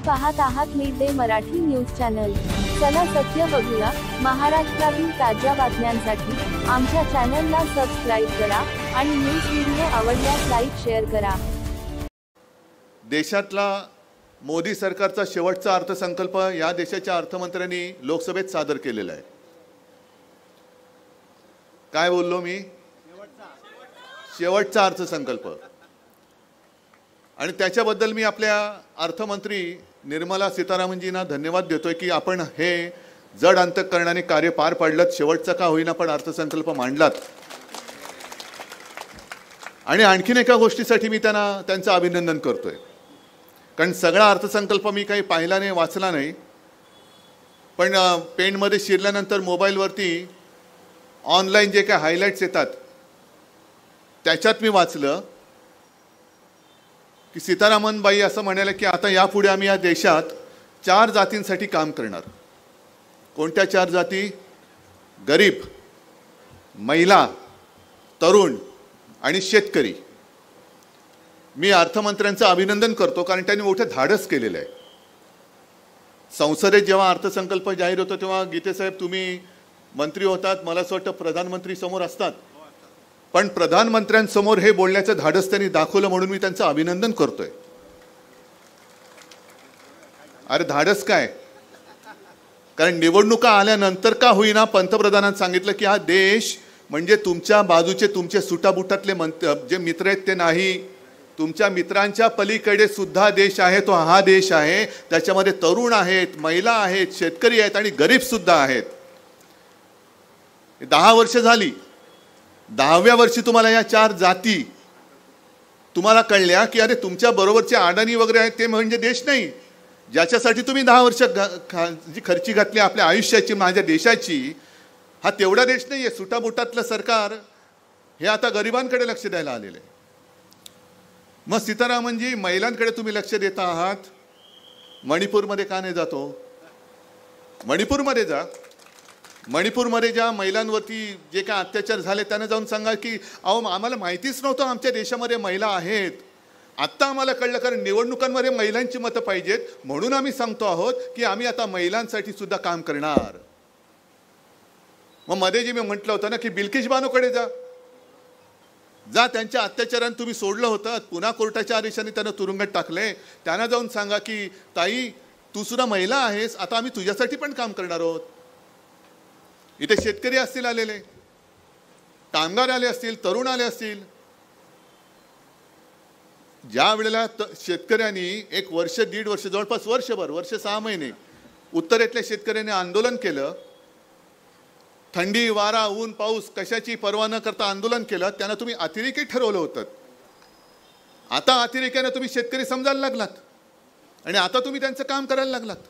पाहत आहात mid day Marathi news channel. चला सत्य बघूया। महाराष्ट्रातील ताज्या बातम्यांसाठी आमच्या चॅनलला सबस्क्राइब करा आणि न्यूज व्हिडिओ आवडल्यास लाईक शेअर करा। देशातला मोदी सरकारचा शेवटचा अर्थसंकल्प या देशाच्या अर्थमंत्र्यांनी लोकसभेत सादर केलेला आहे। काय बोललो मी? शेवटचा अर्थसंकल्प। आणि त्याच्याबद्दल मी आपल्या अर्थमंत्री निर्मला सीतारामनजींना धन्यवाद देतोय की आपण हे जड अंतःकरणाने कार्य पार पाडलं। शेवटचा का होईना पण अर्थसंकल्प मांडलात। आणि आणखीन एका गोष्टीसाठी मी त्यांचं अभिनंदन करतोय, कारण सगळा अर्थसंकल्प मी काही पाहिला नाही, वाचला नाही, पण पेनमध्ये शिरल्यानंतर मोबाईलवरती ऑनलाईन जे काही हायलाइट्स येतात त्याच्यात मी वाचलं की सीतारामन बाई असं म्हणाले की आता यापुढे आम्ही या देशात 4 जातींसाठी काम करणार। कोणत्या 4 जाती? गरीब, महिला, तरुण आणि शेतकरी। मी अर्थमंत्र्यांचं अभिनंदन करतो, कारण त्यांनी मोठं धाडस केलेलं आहे। संसदेत जेव्हा अर्थसंकल्प जाहीर होतो तेव्हा गीते साहेब तुम्ही मंत्री होतात, मला असं वाटतं प्रधानमंत्री समोर असतात, पण प्रधानमंत्र्यांसमोर हे बोलण्याचं धाडस त्यांनी दाखवलं म्हणून मी त्यांचं अभिनंदन करतोय। अरे धाडस काय? कारण निवडणुका आल्यानंतर का होईना पंतप्रधानांनी सांगितलं की हा देश म्हणजे तुमच्या बाजूचे तुमचे सुटाबुटातले जे मित्र आहेत ते नाही, तुमच्या मित्रांच्या पलीकडे सुद्धा देश आहे, तो हा देश आहे। त्याच्यामध्ये तरुण आहेत, महिला आहेत, शेतकरी आहेत आणि गरीब सुद्धा आहेत। 10 वर्ष झाली, 10व्या वर्षी तुम्हाला या 4 जाती तुम्हाला कळल्या की अरे तुमच्या बरोबरचे अडाणी वगैरे आहेत ते म्हणजे देश नाही। ज्याच्यासाठी तुम्ही 10 वर्ष जी खर्ची घातली आपल्या आयुष्याची, माझ्या देशाची, हा तेवढा देश नाही आहे। सुटाबुटातलं सरकार हे आता गरिबांकडे लक्ष द्यायला आलेलं आहे। मग सीतारामनजी महिलांकडे तुम्ही लक्ष देता आहात, मणिपूरमध्ये का नाही जातो? मणिपूरमध्ये जा, मणिपूरमध्ये ज्या महिलांवरती जे काय अत्याचार झाले त्यांना जाऊन सांगा की अहो आम्हाला माहितीच नव्हतं आमच्या देशामध्ये महिला आहेत, आत्ता आम्हाला कळलं, कारण निवडणुकांमध्ये महिलांची मतं पाहिजेत म्हणून आम्ही सांगतो आहोत की आम्ही आता महिलांसाठी सुद्धा काम करणार। मग मध्ये जे मी म्हटलं होतं ना की बिल्किश बानोकडे जा, त्यांच्या अत्याचाराने तुम्ही सोडलं होतं, पुन्हा कोर्टाच्या आदेशाने त्यांना तुरुंगात टाकले, त्यांना जाऊन सांगा की ताई तू सुद्धा महिला आहेस, आता आम्ही तुझ्यासाठी पण काम करणार आहोत। इथे शेतकरी असतील आलेले, कामगार आले असतील, तरुण आले असतील। ज्या वेळेला शेतकऱ्यांनी 1 वर्ष, 1.5 वर्ष, जवळपास वर्षभर, वर्ष 6 महिने उत्तरेतल्या शेतकऱ्यांनी आंदोलन केलं, थंडी, वारा, ऊन, पाऊस कशाची पर्वा न करता आंदोलन केलं, त्यांना तुम्ही अतिरेकी ठरवलं होतं। आता अतिरेक्याने तुम्ही शेतकरी समजायला लागलात आणि आता तुम्ही त्यांचं काम करायला लागलात।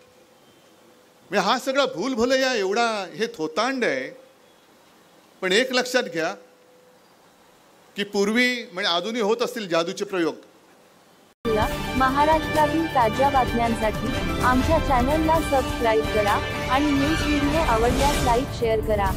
म्हणजे हा सगळा भूलभुलैया एवढा हे थोतांड आहे। पण एक लक्षात घ्या की पूर्वी म्हणजे अजूनही होत असतील जादूचे प्रयोग। महाराष्ट्रातील ताज्या बातम्यांसाठी आमच्या चॅनलला सबस्क्राइब करा आणि न्यूज व्हिडिओ आवडल्यास लाईक शेअर करा।